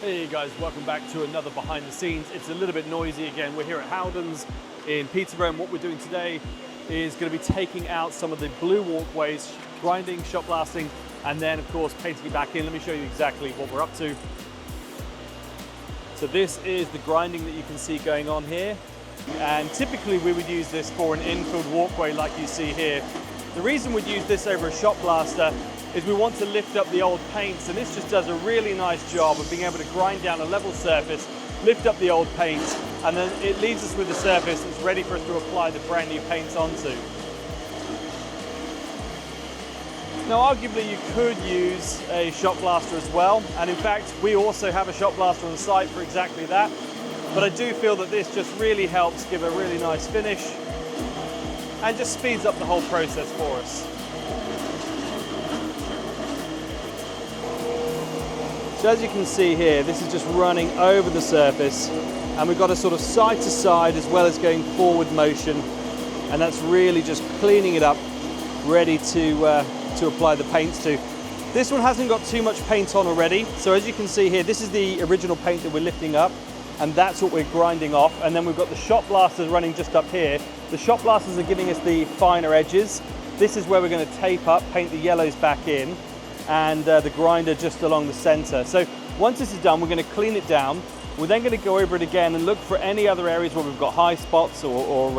Hey guys, welcome back to another behind the scenes. It's a little bit noisy again. We're here at Howden's in Peterborough, and what we're doing today is going to be taking out some of the blue walkways, grinding, shot blasting, and then of course painting it back in. Let me show you exactly what we're up to. So this is the grinding that you can see going on here. And typically we would use this for an infield walkway like you see here. The reason we'd use this over a shot blaster is we want to lift up the old paints, and this just does a really nice job of being able to grind down a level surface, lift up the old paints, and then it leaves us with a surface that's ready for us to apply the brand new paints onto. Now arguably you could use a shot blaster as well, and in fact we also have a shot blaster on the site for exactly that, but I do feel that this just really helps give a really nice finish and just speeds up the whole process for us. So as you can see here, this is just running over the surface, and we've got a sort of side to side as well as going forward motion, and that's really just cleaning it up, ready to apply the paints to. This one hasn't got too much paint on already, so as you can see here, this is the original paint that we're lifting up, and that's what we're grinding off. And then we've got the shot blasters running just up here. The shot blasters are giving us the finer edges. This is where we're going to tape up, paint the yellows back in, and the grinder just along the center. So once this is done, we're going to clean it down. We're then going to go over it again and look for any other areas where we've got high spots or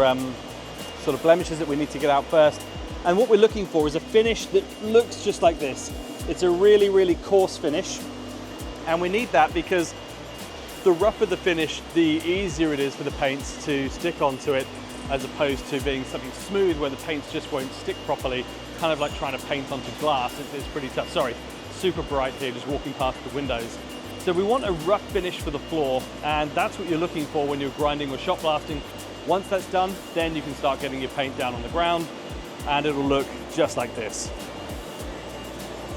sort of blemishes that we need to get out first. And what we're looking for is a finish that looks just like this. It's a really, really coarse finish, and we need that because the rougher the finish, the easier it is for the paints to stick onto it, as opposed to being something smooth where the paints just won't stick properly, kind of like trying to paint onto glass. It's pretty tough. Sorry, super bright here, just walking past the windows. So we want a rough finish for the floor, and that's what you're looking for when you're grinding or shot blasting. Once that's done, then you can start getting your paint down on the ground, and it'll look just like this.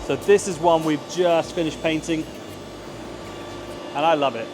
So this is one we've just finished painting, and I love it.